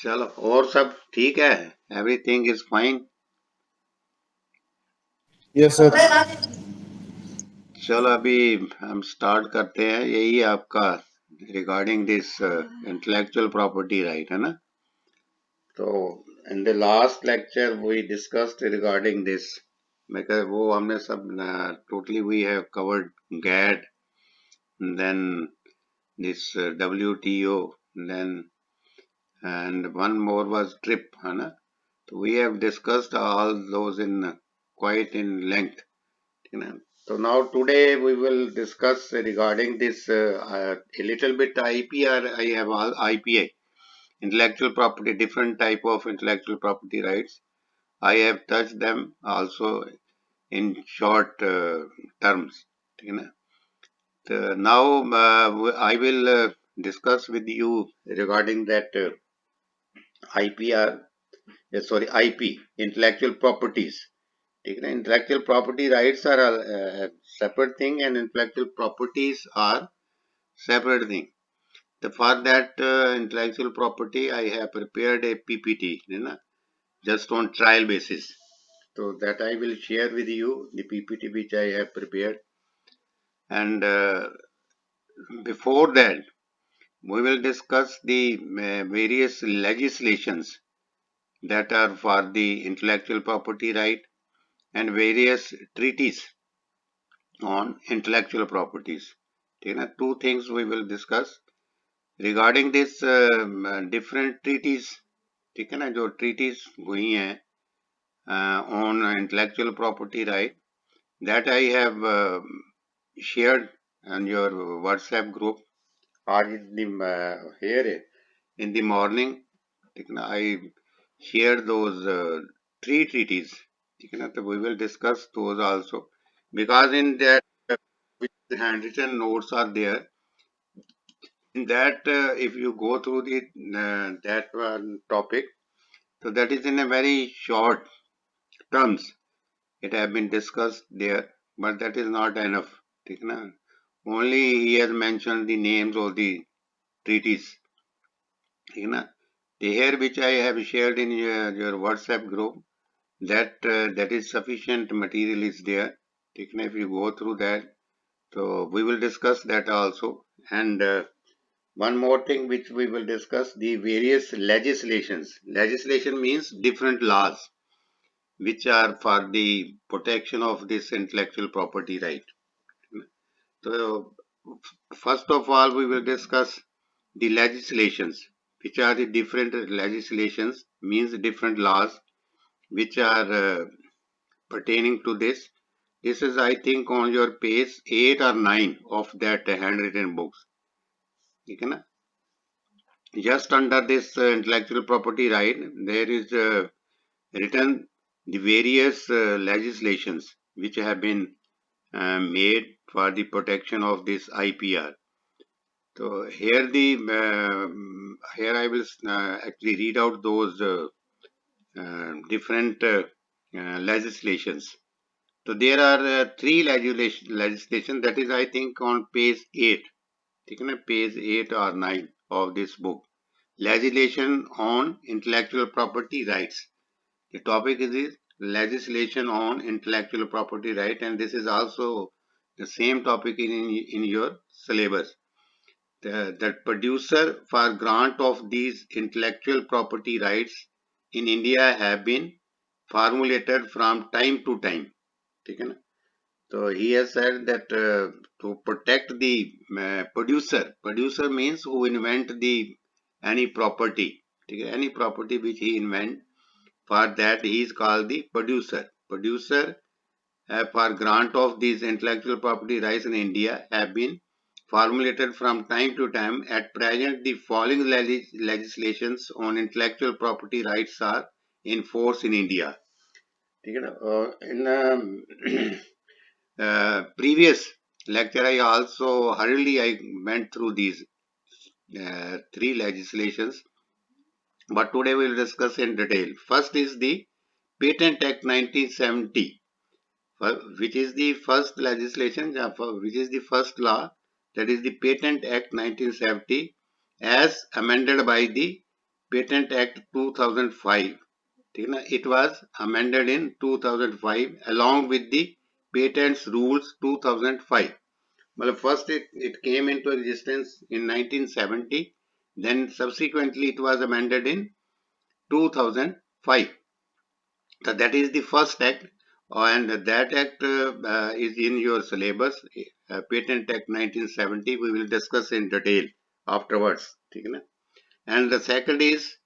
चलो और सब ठीक है, everything is fine. Yes sir. चलो अभी हम स्टार्ट करते हैं। यही आपका regarding this intellectual property right है ना। तो in the last lecture we discussed regarding this, मतलब वो हमने सब totally we have covered GATT, then this WTO, then and one more was trip है ना। तो we have discussed all those in quite in length, you know. So now today we will discuss regarding this a little bit IPR. I have all IPA, intellectual property, different type of intellectual property rights. I have touched them also in short terms, you know. So now I will discuss with you regarding that IPR, sorry, IP, intellectual properties. ठीक है ना। Intellectual property rights are separate thing and intellectual properties are separate thing. So for that intellectual property, I have prepared a PPT, you know, just on trial basis. So that I will share with you the PPT which I have prepared. And before that, we will discuss the various legislations that are for the intellectual property right and various treaties on intellectual properties. ठीक है ना। Two things we will discuss regarding this different treaties, ठीक है ना, जो treaties हुई हैं on intellectual property right, that I have shared on your WhatsApp group. आज here in the morning, ठीक है ना, I shared those three treaties, ठीक है ना। तो we will discuss those also, because in that the handwritten notes are there. In that, if you go through the that one topic, so that is in a very short terms. It have been discussed there, but that is not enough. ठीक है ना? Only he has mentioned the names of the treaties. ठीक है ना? The here which I have shared in your WhatsApp group, that is sufficient material is there. ठीक है ना? If you go through that, so we will discuss that also. And one more thing which we will discuss, the various legislations. Legislation means different laws which are for the protection of this intellectual property right. So first of all, we will discuss the legislations, which are the different legislations, means different laws which are pertaining to this. This is, I think, on your page 8 or 9 of that handwritten books. ठीक है ना? Just under this intellectual property right, there is written the various legislations which have been made for the protection of this IPR. So here here I will actually read out those different legislations. So there are three legislation that is, I think, on page 8. ठीक है ना, page 8 or 9 of this book. Legislation on intellectual property rights. The topic is legislation on intellectual property right, and this is also the same topic in your syllabus. The producer for grant of these intellectual property rights in India have been formulated from time to time. ठीक है ना? So he has said that to protect the producer means who invent the any property, ठीक है, any property which he invent, for that he is called the producer. Producer for grant of these intellectual property rights in India have been formulated from time to time. At present, the following legislations on intellectual property rights are in force in India. ठीक है ना? In previous lecture, I also hurriedly I went through these three legislations, but today we will discuss in detail. First is the Patent Act 1970, which is the first legislation, which is the first law, that is the Patent Act 1970, as amended by the Patent Act 2005. It was amended in 2005 along with the Patents Rules 2005. Well, first it came into existence in 1970, then subsequently it was amended in 2005. So that is the first act, and that act is in your syllabus, Patent Act 1970. We will discuss in detail afterwards. And the second is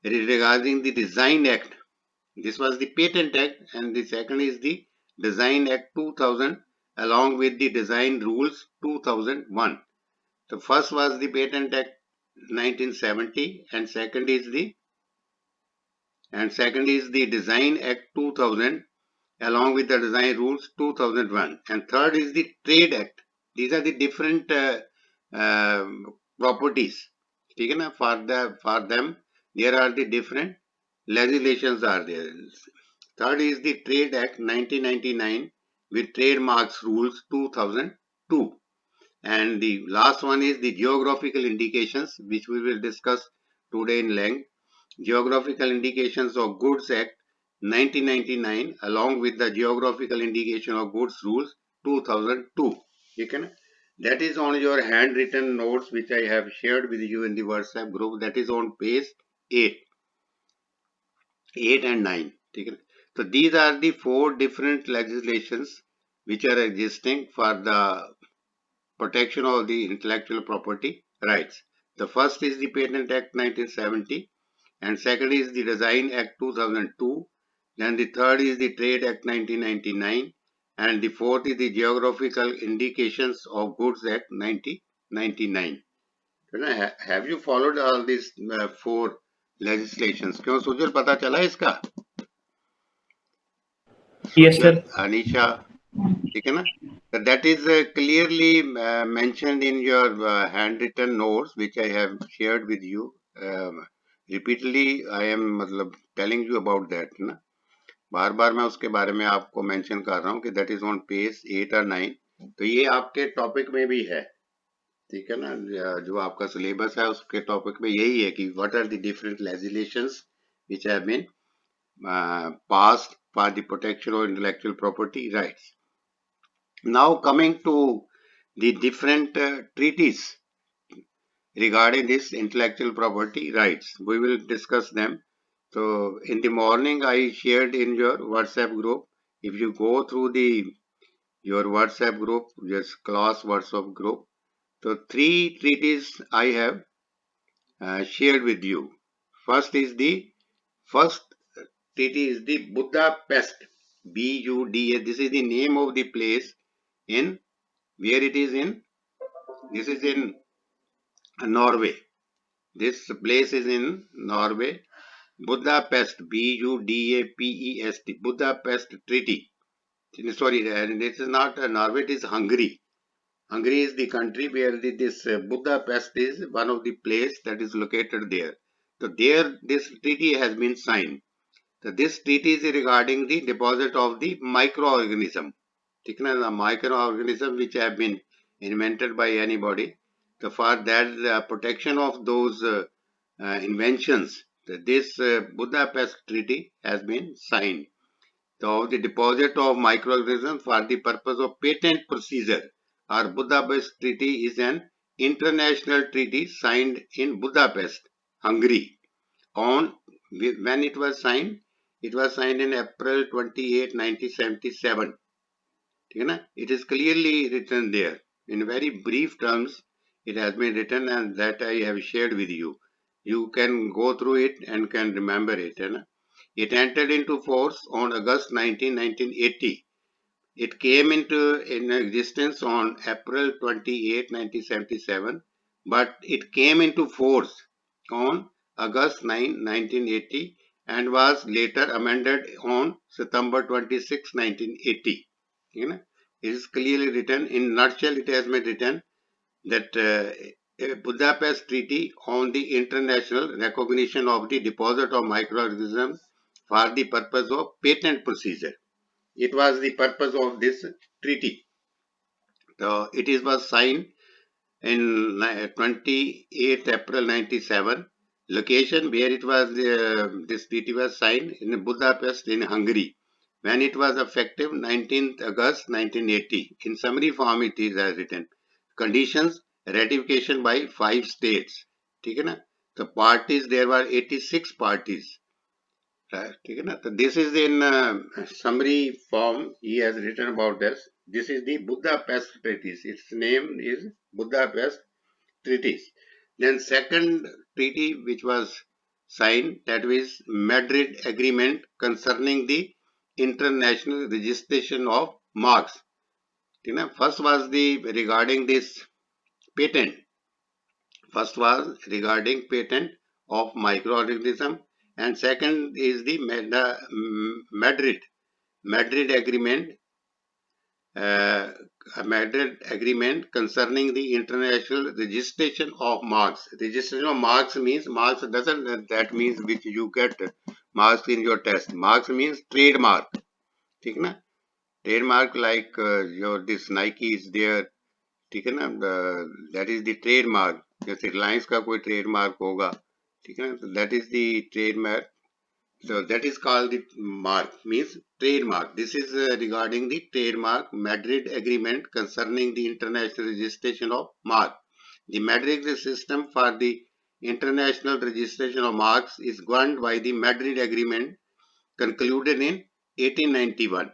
regarding the Design Act. This was the Patent Act, and the second is the Design Act 2000 along with the Design Rules 2001. The first was the Patent Act 1970, and second is the Design Act 2000 along with the Design Rules 2001, and third is the Trade Act. These are the different properties. For them there are the different legislations are there. Third is the Trade Act 1999 with Trademarks Rules 2002. And the last one is the Geographical Indications, which we will discuss today in length. Geographical Indications of Goods Act 1999 along with the Geographical Indication of Goods Rules 2002. That is on your handwritten notes which I have shared with you in the WhatsApp group. That is on page 8 and 9. So these are the four different legislations which are existing for the protection of the intellectual property rights. The first is the Patent Act 1970, and second is the Design Act 2002, then the third is the Trade Act 1999, and the fourth is the Geographical Indications of Goods Act 1999. Have you followed all these four legislations? क्यों सुजल पता चला इसका? Yes, Sujal, sir. Anisha, that is clearly mentioned in your handwritten notes which I have shared with you. Repeatedly I am telling you about that. बार बार मैं उसके बारे में आपको mention कर रहा हूँ कि that is on page 8 और 9. तो ये आपके टॉपिक में भी है. ठीक है ना, जो आपका सिलेबस है उसके टॉपिक में यही है कि what are the different legislations which have been passed for the protection of intellectual property rights. Now coming to the different treaties regarding this intellectual property rights, we will discuss them. So in the morning I shared in your WhatsApp group. If you go through your WhatsApp group, just class WhatsApp group, so 3 treaties I have shared with you. First treaty is the Budapest, Buda. This is the name of the place in where it is in. This is in Norway. This place is in Norway. Budapest, Budapest, Budapest Treaty. Sorry, this is not Norway, it is Hungary. Hungary is the country where this Budapest is one of the place that is located there. So there this treaty has been signed. So this treaty is regarding the deposit of the microorganism. The microorganism which have been invented by anybody. So for that the protection of those inventions, this Budapest Treaty has been signed. So the deposit of microorganisms for the purpose of patent procedure or Budapest Treaty is an international treaty signed in Budapest, Hungary. On when it was signed in April 28, 1977. It is clearly written there. In very brief terms, it has been written and that I have shared with you. You can go through it and can remember it. It entered into force on August 19, 1980. It came into existence on April 28, 1977, but it came into force on August 9, 1980 and was later amended on September 26, 1980. It is clearly written, in nutshell it has been written that Budapest Treaty on the international recognition of the deposit of microorganisms for the purpose of patent procedure. It was the purpose of this treaty. Was signed in 28 April 97. Location where it was this treaty was signed in Budapest in Hungary. When it was effective 19th August 1980. In summary form it is as written. Conditions ratification by 5 states. ठीक है ना? The parties there were 86 parties. ठीक है ना? So this is in summary form he has written about this. This is the Budapest Treaties. Its name is Budapest Treaties. Then second treaty which was signed, that was Madrid Agreement concerning the international registration of marks. You know, first was the regarding this patent. First was regarding patent of microorganism, and second is the Madrid Agreement. Uh, Madrid Agreement concerning the international registration of marks. Registration of marks means marks doesn't that means which you get marks in your test. Marks means trademark. ठीक है ना? Trademark like your this Nike is there. ठीक है ना? That is the trademark. जैसे रिलायंस का कोई trademark होगा. ठीक है ना? That is the trademark. So that is called the mark, means trademark. This is regarding the trademark Madrid Agreement concerning the international registration of mark. The Madrid system for the international registration of marks is governed by the Madrid Agreement concluded in 1891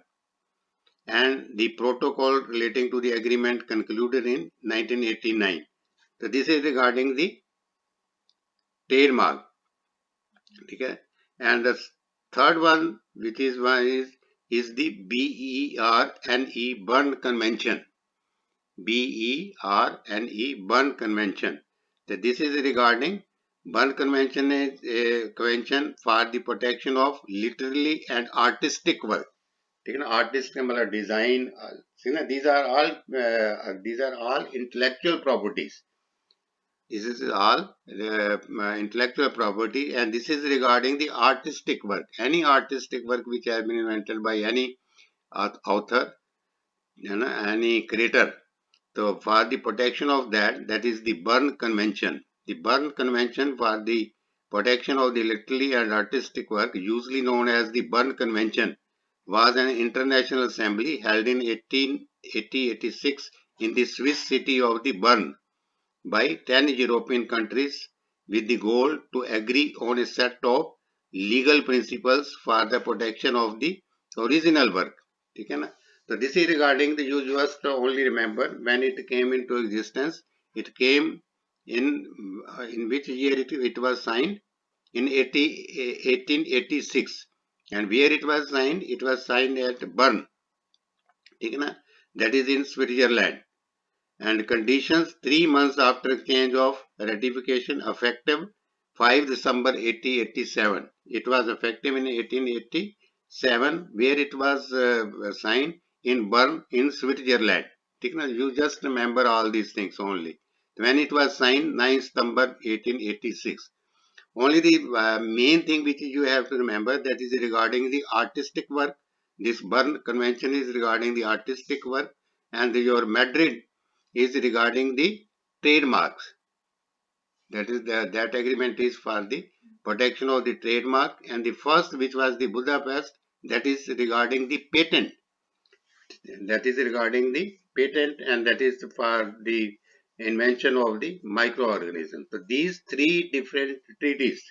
and the protocol relating to the agreement concluded in 1989. So this is regarding the trademark. Okay? And the third one, which is the BERNE Bern Convention. BERNE Bern Convention. So this is regarding Bern Convention is a convention for the protection of literary and artistic work. Artistic मतलब design. These are all intellectual properties. This is all intellectual property, and this is regarding the artistic work. Any artistic work which has been invented by any author, any creator. So for the protection of that, that is the Bern Convention. The Bern Convention for the protection of the literary and artistic work, usually known as the Bern Convention, was an international assembly held in 1886 in the Swiss city of the Bern by 10 European countries with the goal to agree on a set of legal principles for the protection of the original work. Okay, na? So this is regarding the you just only remember when it came into existence. It came in which year it was signed? In 1886. And where it was signed? It was signed at Bern. Okay, na? That is in Switzerland. And conditions 3 months after change of ratification effective 5 December 1887. It was effective in 1887 where it was signed in Bern in Switzerland. You just remember all these things only. When it was signed 9 September 1886. Only the main thing which you have to remember that is regarding the artistic work. This Bern Convention is regarding the artistic work and your Madrid is regarding the trademarks. That is that agreement is for the protection of the trademark, and the first which was the Budapest, that is regarding the patent. That is regarding the patent, and that is for the invention of the microorganism. So these three different treaties.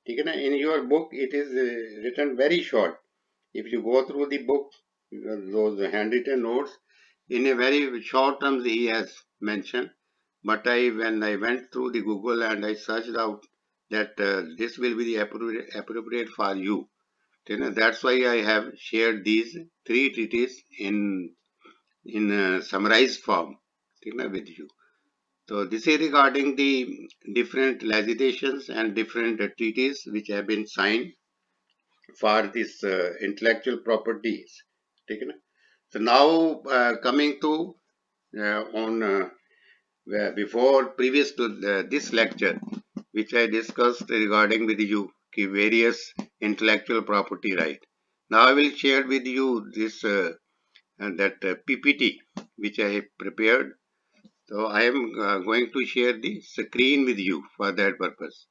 In your book it is written very short. If you go through the book, those handwritten notes, in a very short terms he has mentioned. But when I went through the Google and I searched out that this will be the appropriate for you. That's why I have shared these three treaties in summarized form with you. So this is regarding the different legislations and different treaties which have been signed for this intellectual properties. So now coming to on before previous to this lecture, which I discussed regarding with you various intellectual property right. Now I will share with you this that PPT which I have prepared. So I am going to share the screen with you for that purpose.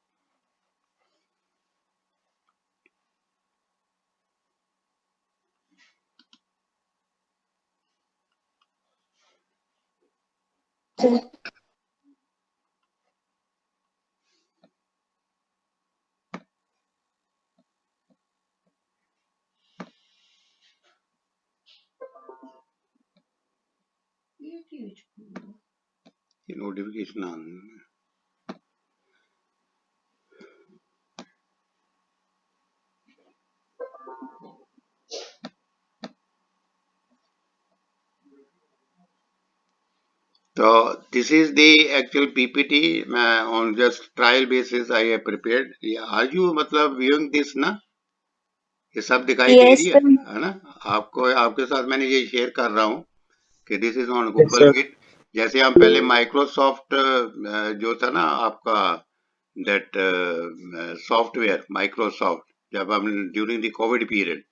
Notification on. So this is the actual PPT on just trial basis I have prepared. Are you मतलब viewing this ना? ये सब दिखाई दे Yes, रही sir. है ना? आपको आपके साथ मैंने ये शेयर कर रहा हूँ कि this is on Yes, Google sir. Meet. जैसे हम पहले माइक्रोसॉफ्ट जो था ना आपका दैट सॉफ्टवेयर माइक्रोसॉफ्ट, जब हम ड्यूरिंग द कोविड पीरियड,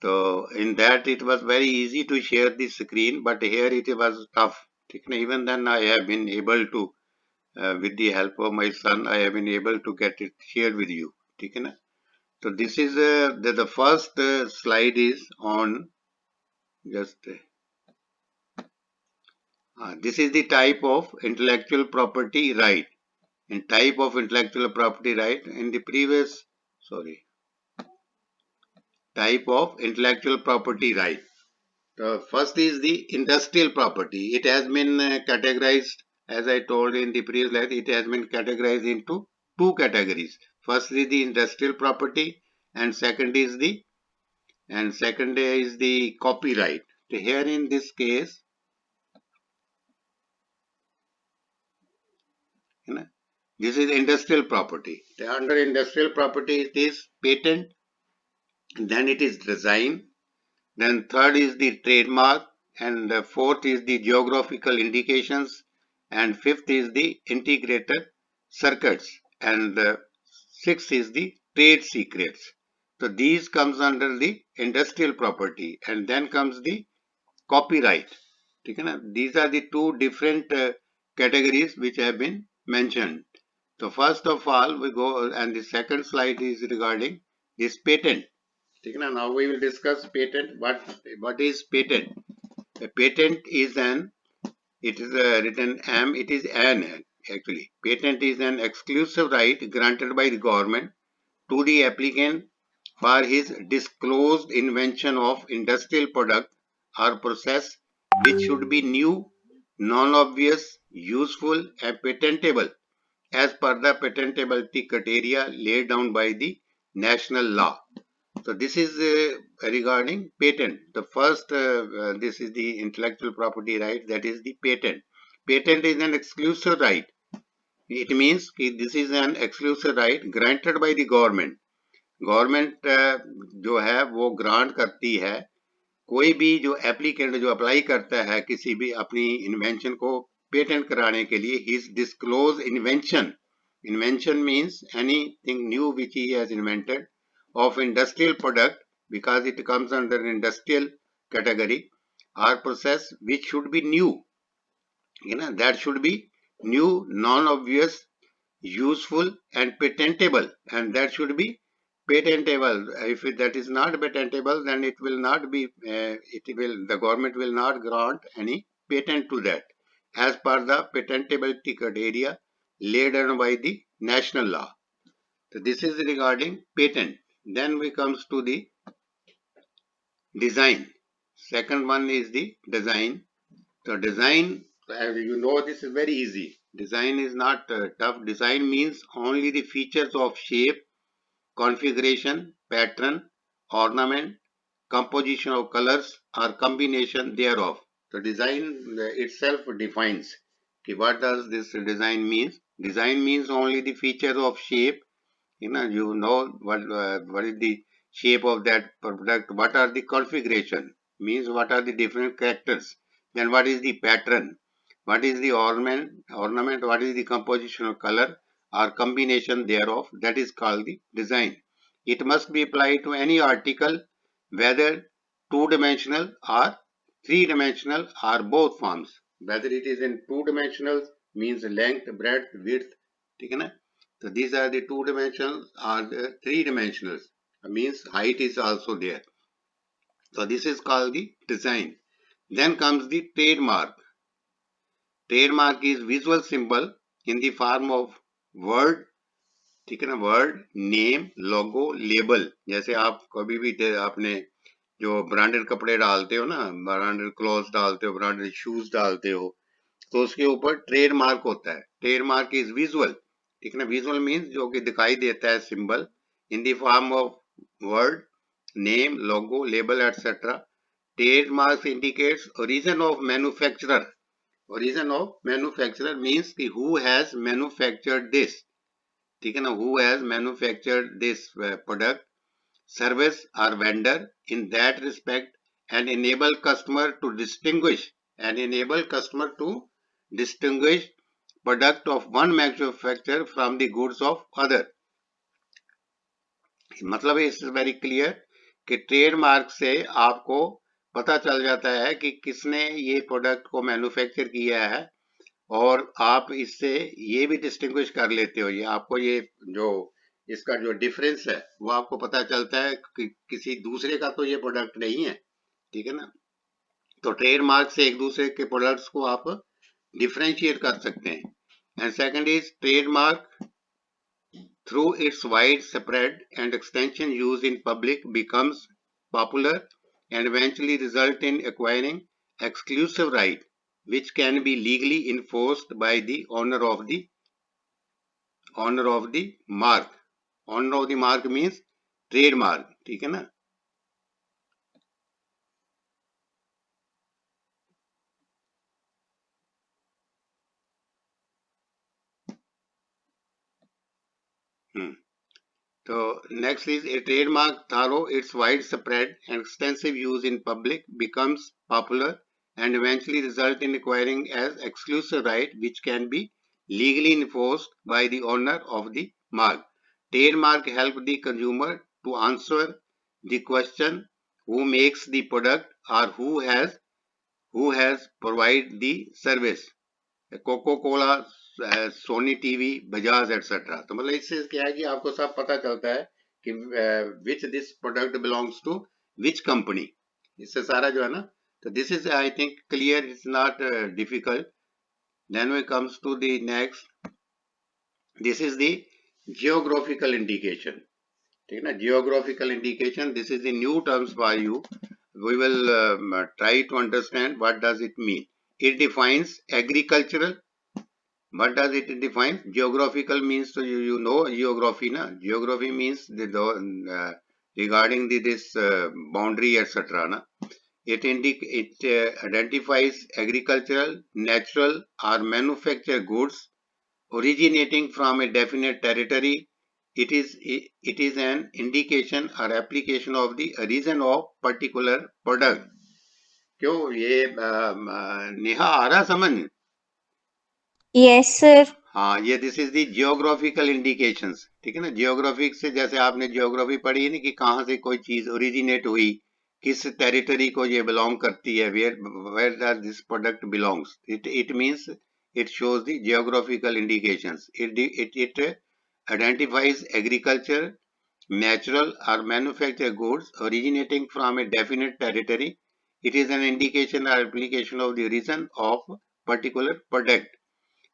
तो in that it was very easy to share the screen, but here it was tough. ठीक है ना? Even then I have been able to with the help of my son I have been able to get it shared with you. ठीक है ना? So this is the first slide is on just this is the type of intellectual property right. And type of intellectual property right in the previous, sorry, type of intellectual property right. First is the industrial property. It has been categorized, as I told in the previous slide, it has been categorized into two categories. First is the industrial property, and second is the copyright. So here in this case, you know, this is industrial property. Under industrial property, it is patent, then it is design, then third is the trademark, and fourth is the geographical indications, and fifth is the integrated circuits, and sixth is the trade secrets. So these comes under the industrial property, and then comes the copyright. ठीक है ना? These are the two different categories which have been mentioned. So first of all, we go, and the second slide is regarding this patent. ठीक है ना? Now we will discuss patent. What is patent? A patent is an, it is written am, it is an, actually. Patent is an exclusive right granted by the government to the applicant for his disclosed invention of industrial product or process which should be new, non-obvious, useful and patentable as per the patentability criteria laid down by the national law. So this is regarding patent. The first, this is the intellectual property right, that is the patent. Patent is an exclusive right. It means this is an exclusive right granted by the government. Government जो है वो grant करती है, कोई भी जो applicant जो apply करता है किसी भी अपनी इन्वेंशन को पेटेंट कराने के लिए, his disclose invention, invention means anything new which he has invented of industrial product, because it comes under industrial category, or process which should be new, you know, that should be new, non-obvious, useful and patentable, and that should be patentable. If that is not patentable, then it will not be, the government will not grant any patent to that as per the patentability criteria laid down by the national law. So this is regarding patent. Then we comes to the design. Second one is the design. So design, you know, this is very easy. Design is not tough. Design means only the features of shape, configuration, pattern, ornament, composition of colors or combination thereof. So design itself defines what does this design means. Design means only the features of shape, you know what is the shape of that product, what are the configuration, means what are the different characters, then what is the pattern, what is the ornament, what is the composition of color or combination thereof, that is called the design. It must be applied to any article, whether two-dimensional or three-dimensional or both forms, whether it is in two-dimensional means length, breadth, width, ठीक है ना? So these are the two dimensionals or the three dimensionals. Means height is also there. So this is called the design. Then comes the trademark. Trademark is visual symbol in the form of word, ठीक है ना, word, name, लोगो, label. जैसे आप कभी भी आपने जो branded कपड़े डालते हो ना, ब्रांडेड क्लॉथ्स डालते हो, ब्रांडेड शूज डालते हो, तो उसके ऊपर ट्रेडमार्क होता है। ट्रेडमार्क इज विजुअल, ठीक है ना, विजुअल मीन्स जो कि दिखाई देता है symbol, in the form of word, name, logo, label etcetera. Trademark indicates origin of manufacturer. Origin of manufacturer means कि हु हैज मैन्युफैक्चर्ड दिस, ठीक है ना, who has manufactured this product, service or vendor in that respect, and enable customer to distinguish product of one manufacturer from the goods of other। मतलब इस very clear कि trademark से आपको पता चल जाता है कि किसने ये प्रोडक्ट को मैन्युफैक्चर किया है, और आप इससे ये भी डिस्टिंग्विश कर लेते हो, ये आपको ये जो इसका जो डिफरेंस है वो आपको पता चलता है कि किसी दूसरे का तो ये प्रोडक्ट नहीं है, ठीक है ना। तो ट्रेडमार्क से एक दूसरे के प्रोडक्ट्स को आप डिफरेंशिएट कर सकते हैं। And second is trademark through its wide spread and extension used in public becomes popular and eventually result in acquiring exclusive right which can be legally enforced by the owner of the mark। Owner of the mark means trademark, ठीक है ना। So next is a trademark through its widespread and extensive use in public becomes popular and eventually result in acquiring as exclusive right which can be legally enforced by the owner of the mark। Trademark help the consumer to answer the question who makes the product or who has provided the service। Coca Cola, Sony TV, Bajaj et cetera. तो मतलब इससे क्या है कि आपको सब पता चलता है कि which this product belongs to which company, इससे सारा जो है ना। तो this is I think clear, it's not difficult. Then we comes to the next, this is the geographical indication, ठीक है ना। Geographical indication, this is the new terms for you, we will try to understand what does it mean. It defines agricultural. What does it define? Geographical means, so you know geography, na? Geography means regarding this boundary, etc. Na? It identifies agricultural, natural, or manufactured goods originating from a definite territory. It is an indication or application of the origin of particular product। क्यों ये नेहा आ रहा समझ? Yes sir. हाँ, ये this is the geographical indications, ठीक है ना। Geographic से जैसे आपने जियोग्राफी पढ़ी है ना कि कहाँ से कोई चीज ओरिजिनेट हुई, किस टेरिटरी को ये बिलोंग करती है, where does this product belongs, it means it shows the geographical indications. It identifies agriculture, natural or manufactured goods originating from a definite territory। It is an indication or application of the origin of particular product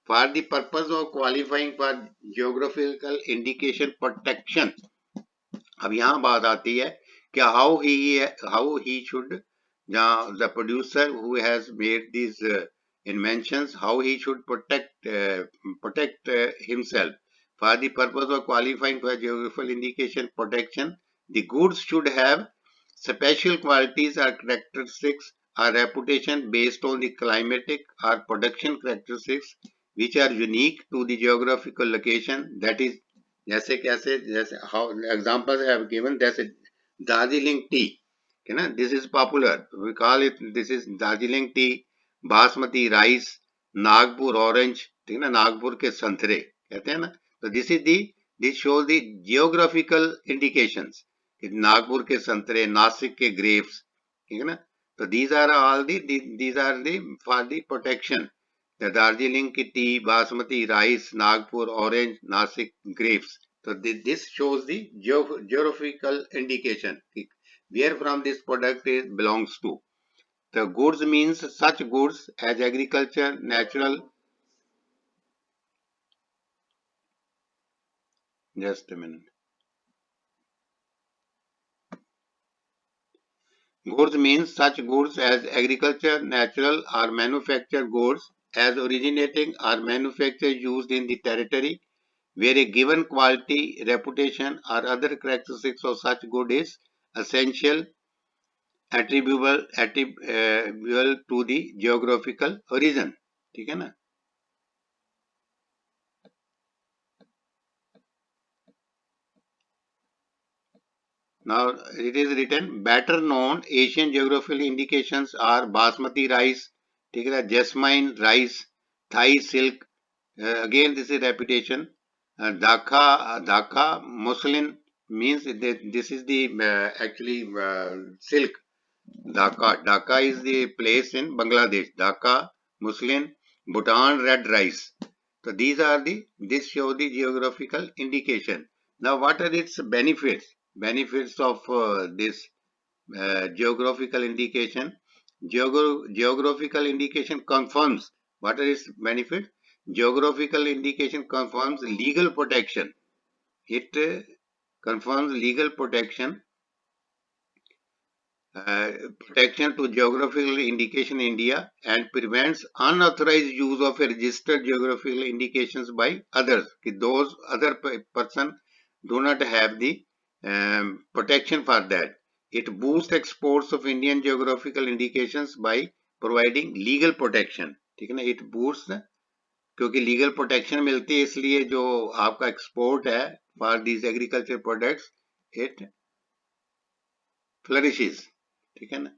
for the purpose of qualifying for geographical indication protection। अब यहाँ बात आती है कि how he should, the producer who has made these inventions, how he should protect himself। For the purpose of qualifying for geographical indication protection, the goods should have special qualities or characteristics or reputation based on the climatic or production characteristics which are unique to the geographical location। That is, जैसे कैसे, जैसे how examples I have given, जैसे Darjeeling tea, है ना, this is popular, we call it, this is Darjeeling tea. Basmati rice, Nagpur orange, ठीक है ना, नागपुर के संतरे कहते हैं ना। तो this shows the geographical indications, Nagpur के संतरे, नासिक के ग्रेप्स, ठीक है ना। तो these are all these are the for the protection। The Darjeeling की T, basmati rice, Nagpur orange, Nashik grapes. So this shows the geographical indication where from this product belongs to। The goods means such goods as agriculture, natural. Just a minute. Goods means such goods as agriculture, natural or manufactured goods as originating or manufactured used in the territory where a given quality, reputation or other characteristics of such good is essential, attributable to the geographical origin. ठीक है ना? Now it is written better known Asian geographical indications are basmati rice, ठीक है ना? Jasmine rice, Thai silk. Again, this is repetition. Dhaka muslin means that this is the actually silk. Dhaka is the place in Bangladesh. Dhaka, muslin, Bhutan red rice. So these are this show the geographical indication. Now what are its benefits? Benefits of this geographical indication. Geographical indication confirms what are its benefits. Geographical indication confirms legal protection. It confirms legal protection to geographical indication in India and prevents unauthorized use of a registered geographical indications by others. Those other person do not have the protection for that. It boosts exports of Indian geographical indications by providing legal protection. ठीक है ना? It boosts क्योंकि legal protection मिलती है इसलिए जो आपका export है for these agriculture products it flourishes. ठीक है ना?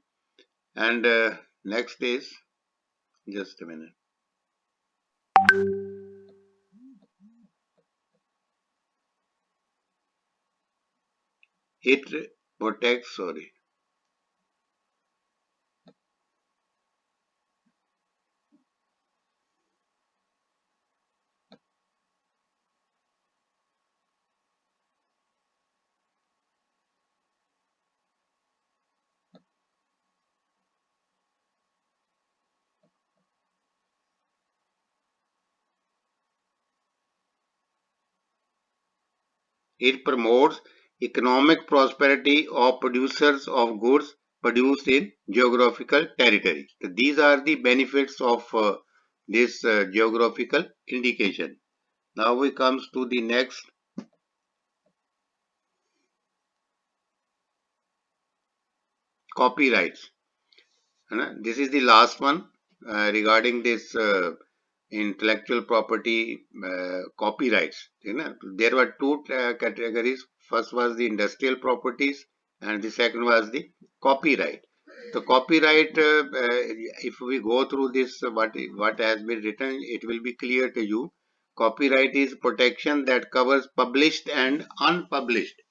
And next is just a minute. It protect sorry it promotes economic prosperity of producers of goods produced in geographical territory. So these are the benefits of this geographical indication. Now we comes to the next copyrights. This is the last one regarding this intellectual property copyrights. There were two categories. First was the industrial properties and the second was the copyright. The copyright, if we go through this, what has been written, it will be clear to you. Copyright is protection that covers published and unpublished.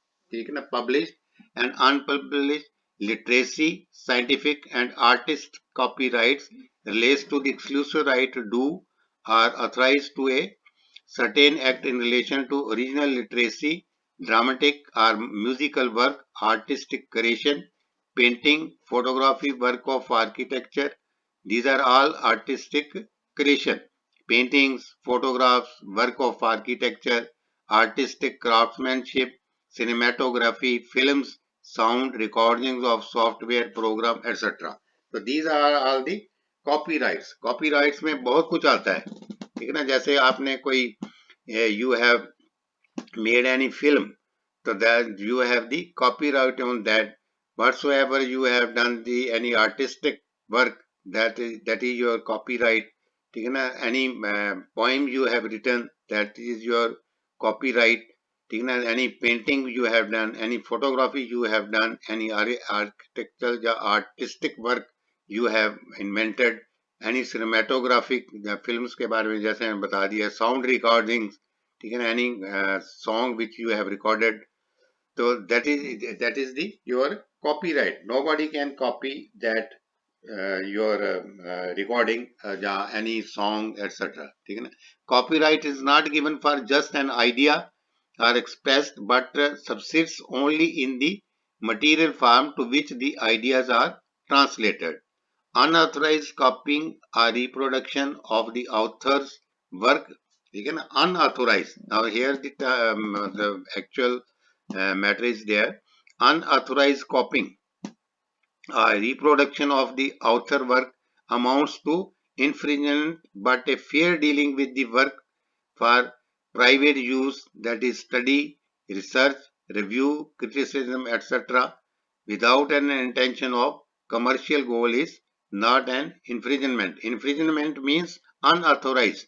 Published and unpublished literacy, scientific and artist copyrights relates to the exclusive right to do or authorized to a certain act in relation to original literacy, dramatic or musical work, artistic creation, painting, photography, work of architecture. These are all artistic creation. Paintings, photographs, work of architecture, artistic craftsmanship, cinematography, films, sound, recordings of software, program, etc. तो these are all the copyrights. Copyrights में बहुत कुछ आता है. ठीक है ना? जैसे आपने कोई you have made any film, so that you have the copyright on that. Whatsoever you have done the any artistic work, that is your copyright. ठीक है ना? Any poem you have written, that is your copyright. ठीक है ना? Any painting you have done, any photography you have done, any architectural या artistic work you have invented, any cinematographic films के बारे में जैसे मैंने बता दिया, sound recordings, ठीक है ना? Any song which you have recorded, so that is the your copyright. Nobody can copy that your recording या any song etc. ठीक है ना? Copyright is not given for just an idea or expressed, but subsists only in the material form to which the ideas are translated. unauthorized copying or reproduction of the author's work. ठीक है ना, unauthorized. Now here the actual matter is there. Unauthorized copying or reproduction of the author work amounts to infringement, but a fair dealing with the work for private use, that is study, research, review, criticism, etc., without an intention of commercial goal is not an infringement. Infringement means unauthorized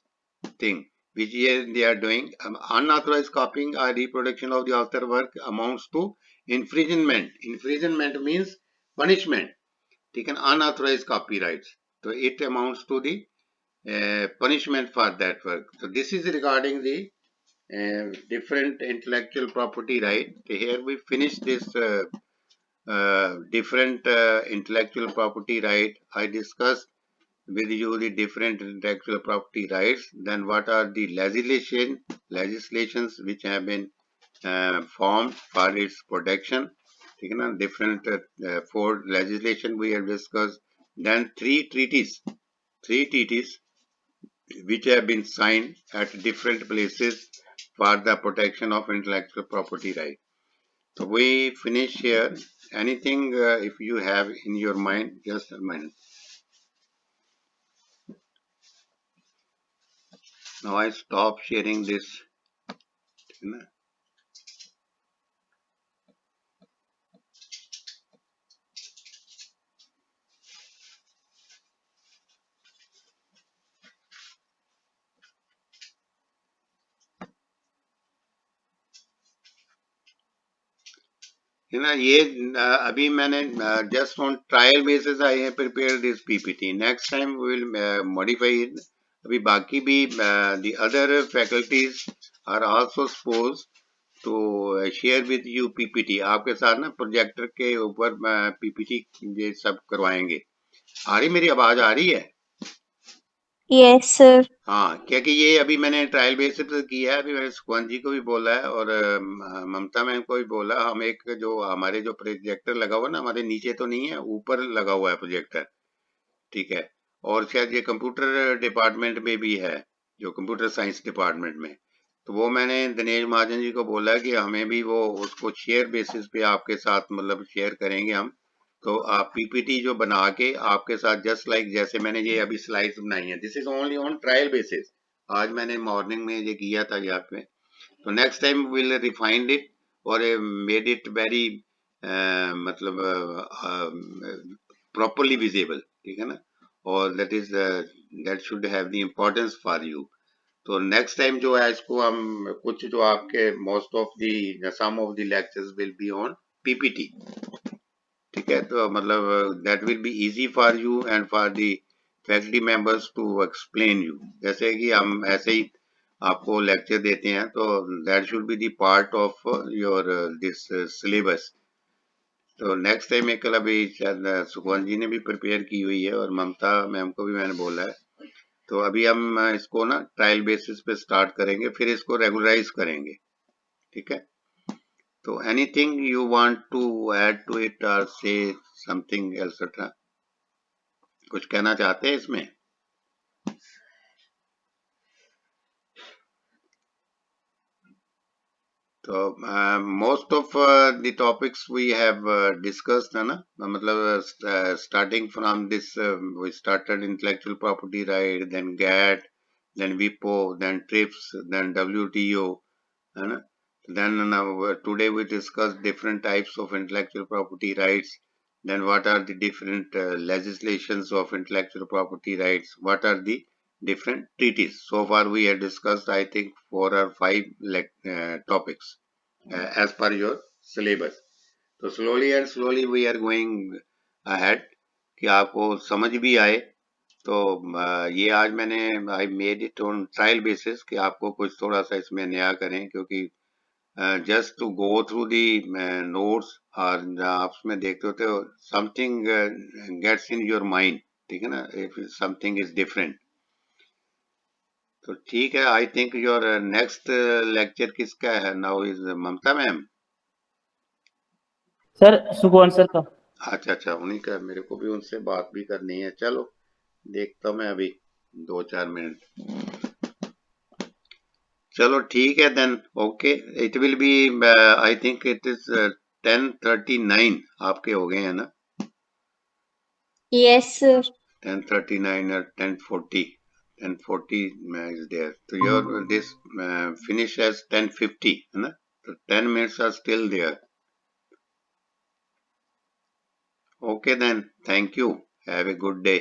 thing which they are doing. Unauthorized copying or reproduction of the author work amounts to infringement. Infringement means punishment. Taken unauthorized copyrights. So it amounts to the punishment for that work. So this is regarding the different intellectual property right. Here we finish this different intellectual property right. I discussed with you the different intellectual property rights. Then what are the legislations which have been formed for its protection. Different four legislation we have discussed. Then three treaties which have been signed at different places for the protection of intellectual property right. So we finish here. Anything if you have in your mind, just a minute. Now I stop sharing this. ये अभी मैंने just on trial basis I have prepared this PPT. Next time we will modify it. अभी बाकी भी the other faculties are also supposed to share with you PPT. आपके साथ ना projector के ऊपर PPT ये सब करवाएंगे. आ रही मेरी आवाज आ रही है? Yes, sir. हाँ, क्योंकि ये अभी मैंने ट्रायल बेसिस पे किया है. अभी मैंने सुखवंत जी को भी बोला है और ममता मैम को भी बोला. हम एक जो हमारे जो प्रोजेक्टर लगा हुआ ना, हमारे नीचे तो नहीं है, ऊपर लगा हुआ है प्रोजेक्टर. ठीक है. और शायद ये कंप्यूटर डिपार्टमेंट में भी है, जो कंप्यूटर साइंस डिपार्टमेंट में. तो वो मैंने दिनेश महाजन जी को बोला कि हमें भी वो उसको शेयर बेसिस पे आपके साथ मतलब शेयर करेंगे हम. तो आप पीपीटी जो बना के आपके साथ जस्ट लाइक जैसे मैंने ये अभी स्लाइड्स बनाई है, this is only on trial basis. आज मैंने मॉर्निंग में ये किया था यहाँ पे. तो next time will refined it और मेड इट वेरी मतलब प्रॉपरली विजिबल. ठीक है ना. और that should have the importance for you. तो नेक्स्ट टाइम जो है इसको हम कुछ जो आपके most of the some of the lectures will be on PPT. ठीक है. तो मतलब that will be easy for you and for the faculty members to explain you. जैसे कि हम ऐसे ही आपको लेक्चर देते हैं तो that should be the part of your this syllabus. तो नेक्स्ट टाइम एक कल अभी शायद सुखवंत जी ने भी प्रिपेयर की हुई है और ममता मैम को भी मैंने बोला है. तो अभी हम इसको ना ट्रायल बेसिस पे स्टार्ट करेंगे, फिर इसको रेगुलराइज करेंगे. ठीक है. तो anything you want to add to it और से समथिंग एल्सेट्रा, कुछ कहना चाहते हैं इसमें? तो most of the topics we have discussed है ना. मतलब starting from this we started intellectual property right, then GATT, then विपो, देन ट्रिप्स, देन डब्ल्यूटीओ है ना. Then today we discussed different types of intellectual property rights. Then what are the different legislations of intellectual property rights? What are the different treaties? So far we have discussed I think 4 or 5 topics as per your syllabus. So slowly and slowly we are going ahead कि आपको समझ भी आए. तो ये आज मैंने I made it on trial basis कि आपको कुछ थोड़ा सा इसमें नया करें, क्योंकि just to go through the notes और आप उसमें देखते होते हो something gets in your mind. ठीक है ना. if something is different. तो ठीक है. I think your next lecture किसका है now is Mamta ma'am. Sir Sukhwant sir का. अच्छा अच्छा, उन्हीं का मेरे को भी उनसे बात भी करनी है। चलो देखता हूँ मैं अभी 2-4 मिनट। चलो ठीक है then. Okay, it will be, I think it is 10:39 आपके हो गए हैं ना? Yes, sir. 10:39 or 10:40? 10:40 is there, so your this finish as 10:50 है ना? So 10 minutes are still there. Okay then, thank you, have a good day.